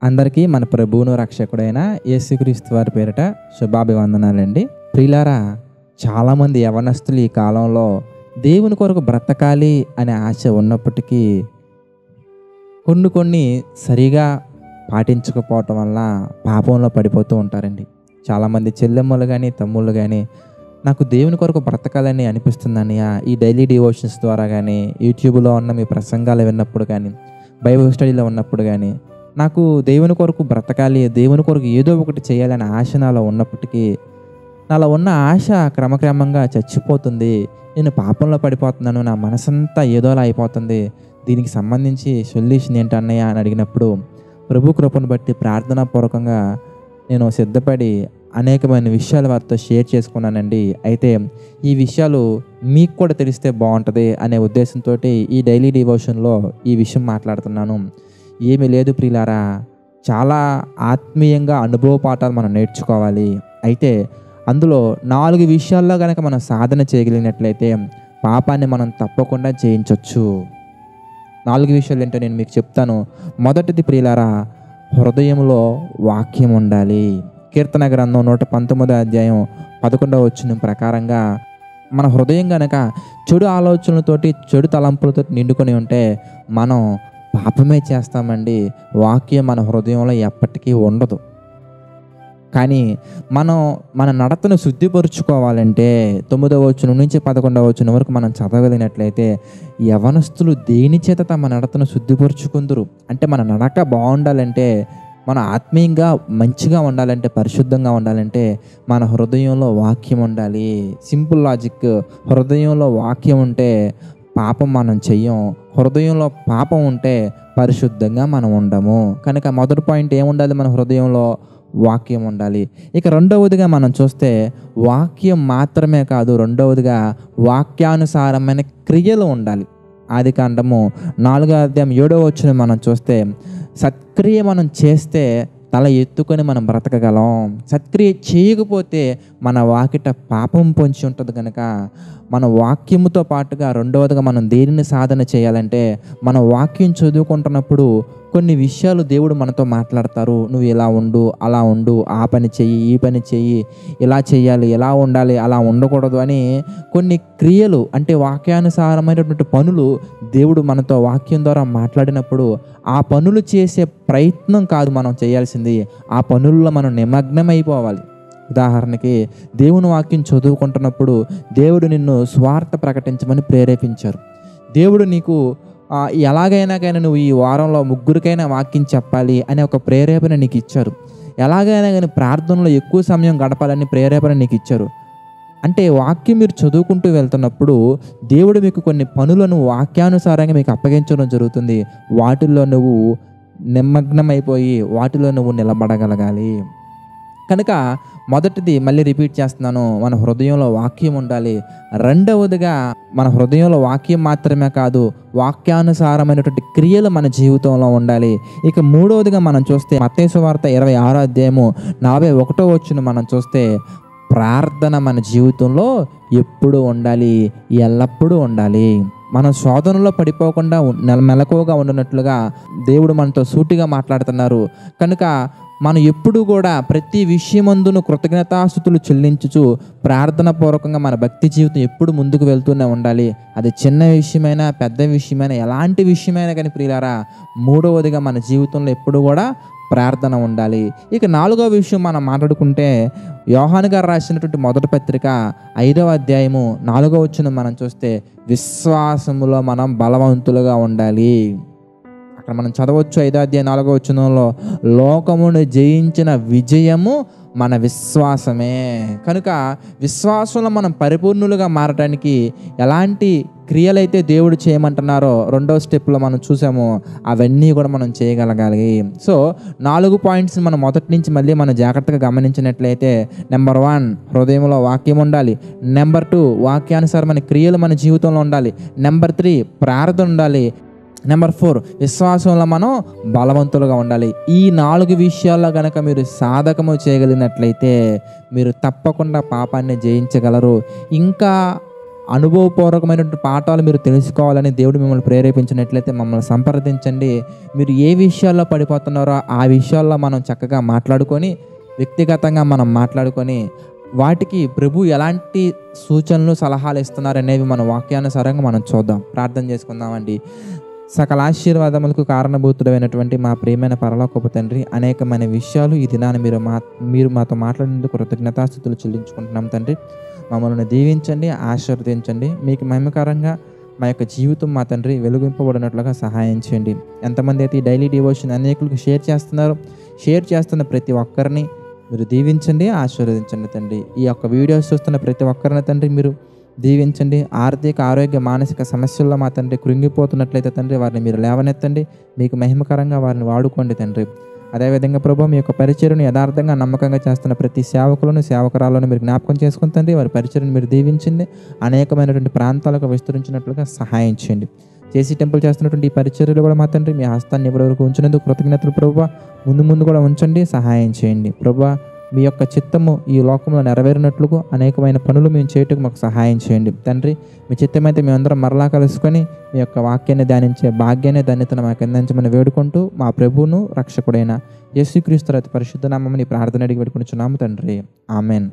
అందరికీ మన ప్రభువును రక్షకుడైన యేసుక్రీస్తు వారి పేరిట శుభాభివందనాలండి. ప్రియులారా, చాలామంది యవనస్తులు ఈ కాలంలో దేవుని కొరకు బ్రతకాలి అనే ఆశ ఉన్నప్పటికీ కొన్ని సరిగా పాటించకపోవటం వల్ల పాపంలో పడిపోతూ ఉంటారండి. చాలామంది చెల్లెమ్మలు కానీ తమ్ముళ్ళు కానీ నాకు దేవుని కొరకు బ్రతకాలని అనిపిస్తుందని ఈ డైలీ డివోషన్స్ ద్వారా కానీ యూట్యూబ్లో ఉన్న మీ ప్రసంగాలు విన్నప్పుడు కానీ బైబిల్ స్టడీలో ఉన్నప్పుడు కానీ నాకు దేవుని కొరకు బ్రతకాలి, దేవుని కొరకు ఏదో ఒకటి చేయాలనే ఆశ నాలో ఉన్నప్పటికీ నాలో ఉన్న ఆశ క్రమక్రమంగా చచ్చిపోతుంది. నేను పాపంలో పడిపోతున్నాను, నా మనసంతా ఏదోలా అయిపోతుంది. దీనికి సంబంధించి సొల్యూషన్ ఏంటి అన్నయ్య అని అడిగినప్పుడు ప్రభు కృపను బట్టి ప్రార్థనాపూర్వకంగా నేను సిద్ధపడి అనేకమైన విషయాలు వారితో షేర్ చేసుకున్నానండి. అయితే ఈ విషయాలు మీకు కూడా తెలిస్తే బాగుంటుంది అనే ఉద్దేశంతో ఈ డైలీ డివోషన్లో ఈ విషయం మాట్లాడుతున్నాను. ఏమీ లేదు ప్రియులారా, చాలా ఆత్మీయంగా అనుభవ పాఠాలు మనం నేర్చుకోవాలి. అయితే అందులో 4 విషయాల్లో కనుక మనం సాధన చేయగలిగినట్లయితే పాపాన్ని మనం తప్పకుండా జయించవచ్చు. 4 విషయాలు ఏంటో నేను మీకు చెప్తాను. మొదటిది ప్రియులారా, హృదయంలో వాక్యం ఉండాలి. కీర్తన గ్రంథం 119 అధ్యాయం 11వ వచనం ప్రకారంగా మన హృదయం కనుక చెడు ఆలోచనలతోటి చెడు తలంపులతో నిండుకొని ఉంటే మనం పాపమే చేస్తామండి. వాక్యం మన హృదయంలో ఎప్పటికీ ఉండదు. కానీ మన నడతను శుద్ధిపరుచుకోవాలంటే 9వ వచనం నుంచి 11వ వచనం వరకు మనం చదవగలిగినట్లయితే యవనస్తులు దేని చేత తమ నడతను శుద్ధిపరుచుకుందరు అంటే మన నడక బాగుండాలంటే, మన ఆత్మీయంగా మంచిగా ఉండాలంటే, పరిశుద్ధంగా ఉండాలంటే మన హృదయంలో వాక్యం ఉండాలి. Simple logic. హృదయంలో వాక్యం ఉంటే పాపం మనం చెయ్యం. హృదయంలో పాపం ఉంటే పరిశుద్ధంగా మనం ఉండము. కనుక మొదటి పాయింట్ ఏముండాలి? మన హృదయంలో వాక్యం ఉండాలి. ఇక రెండవదిగా మనం చూస్తే వాక్యం మాత్రమే కాదు, రెండవదిగా వాక్యానుసారమైన క్రియలు ఉండాలి. ఆదికాండము 4వ అధ్యాయం 7వ వచనం మనం చూస్తే సత్క్రియ మనం చేస్తే తల ఎత్తుకొని మనం బ్రతకగలం. సత్క్రియ చేయకపోతే మన వాకిట పాపం పొంచి ఉంటుంది. కనుక మన వాక్యముతో పాటుగా రెండవదిగా మనం దేనిని సాధన చేయాలంటే మన వాక్యం చదువుకుంటున్నప్పుడు కొన్ని విషయాలు దేవుడు మనతో మాట్లాడతారు. నువ్వు ఇలా ఉండు, అలా ఉండు, ఆ పని చెయ్యి, ఈ పని చెయ్యి, ఇలా చేయాలి, ఎలా ఉండాలి, అలా ఉండకూడదు అని కొన్ని క్రియలు అంటే వాక్యానుసారమైనటువంటి పనులు దేవుడు మనతో వాక్యం ద్వారా మాట్లాడినప్పుడు ఆ పనులు చేసే ప్రయత్నం కాదు మనం చేయాల్సింది, ఆ పనుల్లో మనం నిమగ్నం అయిపోవాలి. ఉదాహరణకి దేవుని వాక్యం చదువుకుంటున్నప్పుడు దేవుడు నిన్ను స్వార్థ ప్రకటించమని ప్రేరేపించారు. దేవుడు నీకు ఎలాగైనా నువ్వు ఈ వారంలో 3 వాక్యం చెప్పాలి అనే ఒక ప్రేరేపణ నీకు ఇచ్చారు. ఎలాగైనా కానీ ప్రార్థనలో ఎక్కువ సమయం గడపాలని ప్రేరేపణ నీకు ఇచ్చారు. అంటే వాక్యం మీరు చదువుకుంటూ వెళ్తున్నప్పుడు దేవుడు మీకు కొన్ని పనులను వాక్యానుసారంగా మీకు అప్పగించడం జరుగుతుంది. వాటిల్లో నువ్వు నిమగ్నమైపోయి వాటిలో నువ్వు నిలబడగలగాలి. కనుక మొదటిది మళ్ళీ రిపీట్ చేస్తున్నాను, మన హృదయంలో వాక్యం ఉండాలి. రెండవదిగా మన హృదయంలో వాక్యం మాత్రమే కాదు, వాక్యానుసారమైనటువంటి క్రియలు మన జీవితంలో ఉండాలి. ఇక మూడవదిగా మనం చూస్తే మత్తయి సువార్త 26వ అధ్యాయము 41వ వచనం మనం చూస్తే ప్రార్థన మన జీవితంలో ఎప్పుడు ఉండాలి, ఎల్లప్పుడూ ఉండాలి. మనం శోధనలో పడిపోకుండా మెలకువగా ఉండినట్లుగా దేవుడు మనతో సూటిగా మాట్లాడుతున్నారు. కనుక మనం ఎప్పుడు కూడా ప్రతి విషయమందును కృతజ్ఞతాస్తుతులు చెల్లించుచు ప్రార్థన పూర్వకంగా మన భక్తి జీవితం ఎప్పుడు ముందుకు వెళ్తూనే ఉండాలి. అది చిన్న విషయమైనా పెద్ద విషయమైనా ఎలాంటి విషయమైనా కానీ ప్రియులారా, మూడవదిగా మన జీవితంలో ఎప్పుడు కూడా ప్రార్థన ఉండాలి. ఇక 4వ విషయం మనం మాట్లాడుకుంటే యోహాను గారు రాసినటువంటి మొదటి పత్రిక 5వ అధ్యాయము 4వ వచనం మనం చూస్తే విశ్వాసములో మనం బలవంతులుగా ఉండాలి. అక్కడ మనం చదవచ్చు 5వ అధ్యాయం 4వ వచనంలో లోకమును జయించిన విజయము మన విశ్వాసమే. కనుక విశ్వాసంలో మనం పరిపూర్ణులుగా మారడానికి ఎలాంటి క్రియలైతే దేవుడు చేయమంటున్నారో 2వ స్టెప్లో మనం చూసాము, అవన్నీ కూడా మనం చేయగలగాలి. సో 4 పాయింట్స్ మనం మొదటి నుంచి మళ్ళీ మనం జాగ్రత్తగా గమనించినట్లయితే నెంబర్ 1 హృదయంలో వాక్యం ఉండాలి. నెంబర్ 2 వాక్యానుసారమైన క్రియలు మన జీవితంలో ఉండాలి. నెంబర్ 3 ప్రార్థన ఉండాలి. నెంబర్ 4 విశ్వాసంలో మనం బలవంతులుగా ఉండాలి. ఈ 4 విషయాల్లో కనుక మీరు సాధకము చేయగలిగినట్లయితే మీరు తప్పకుండా పాపాన్ని జయించగలరు. ఇంకా అనుభవపూర్వకమైనటువంటి పాఠాలు మీరు తెలుసుకోవాలని దేవుడు మిమ్మల్ని ప్రేరేపించినట్లయితే మమ్మల్ని సంప్రదించండి. మీరు ఏ విషయాల్లో పడిపోతున్నారో ఆ విషయాల్లో మనం చక్కగా మాట్లాడుకొని, వ్యక్తిగతంగా మనం మాట్లాడుకొని, వాటికి ప్రభు ఎలాంటి సూచనలు సలహాలు ఇస్తున్నారనేవి మన వాక్యానుసారంగా మనం చూద్దాం. ప్రార్థన చేసుకుందామండి. సకల ఆశీర్వాదములకు కారణభూతుడైనటువంటి మా ప్రియమైన పరలోకపు తండ్రి, అనేకమైన విషయాలు ఈ దినాన్ని మీరు మాతో మాట్లాడినందుకు కృతజ్ఞతాస్తుతులు చెల్లించుకుంటున్నాం తండ్రి. మమ్మల్ని దీవించండి, ఆశీర్వదించండి. మీకు మహిమకరంగా మా యొక్క జీవితం మా తండ్రి వెలుగింపబడినట్లుగా సహాయం చేయండి. ఎంతమంది అయితే ఈ డైలీ డివోషన్ అనేకులకు షేర్ చేస్తున్నారో, షేర్ చేస్తున్న ప్రతి ఒక్కరిని మీరు దీవించండి, ఆశీర్వదించండి తండ్రి. ఈ యొక్క వీడియోస్ చూస్తున్న ప్రతి ఒక్కరిని తండ్రి మీరు దీవించండి. ఆర్థిక, ఆరోగ్య, మానసిక సమస్యల్లో మా తండ్రి కృంగిపోతున్నట్లయితే తండ్రి వారిని మీరు లేవనెత్తండి. మీకు మహిమకరంగా వారిని వాడుకోండి తండ్రి. అదేవిధంగా ప్రభు మీ యొక్క పరిచర్యను యథార్థంగా నమ్మకంగా చేస్తున్న ప్రతి సేవకులను, సేవకురాలను మీరు జ్ఞాపకం చేసుకుని తండ్రి వారి పరిచర్యను మీరు దీవించండి. అనేకమైనటువంటి ప్రాంతాలకు విస్తరించినట్లుగా సహాయం చేయండి. చేసి టెంపుల్ చేస్తున్నటువంటి ఈ పరిచర్యలు కూడా మా తండ్రి మీ హస్తాన్ని ఇప్పటి వరకు ఉంచినందుకు కృతజ్ఞతలు ప్రభువా. ముందు కూడా ఉంచండి, సహాయం చేయండి ప్రభువా. మీ యొక్క చిత్తము ఈ లోకంలో నెరవేరినట్లుగా అనేకమైన పనులు మేము చేయటకు మాకు సహాయం చేయండి తండ్రి. మీ చిత్తమైతే మేమందరం మరలా కలుసుకొని మీ యొక్క వాక్యాన్ని ధ్యానించే భాగ్యాన్ని, ధన్యతను మాకు అందించమని వేడుకుంటూ మా ప్రభువును రక్షకుడైన యేసుక్రీస్తు అతి పరిశుద్ధ నామమున ఈ ప్రార్థన అడిగి పెట్టుకునిచున్నాము తండ్రి. ఆమెన్.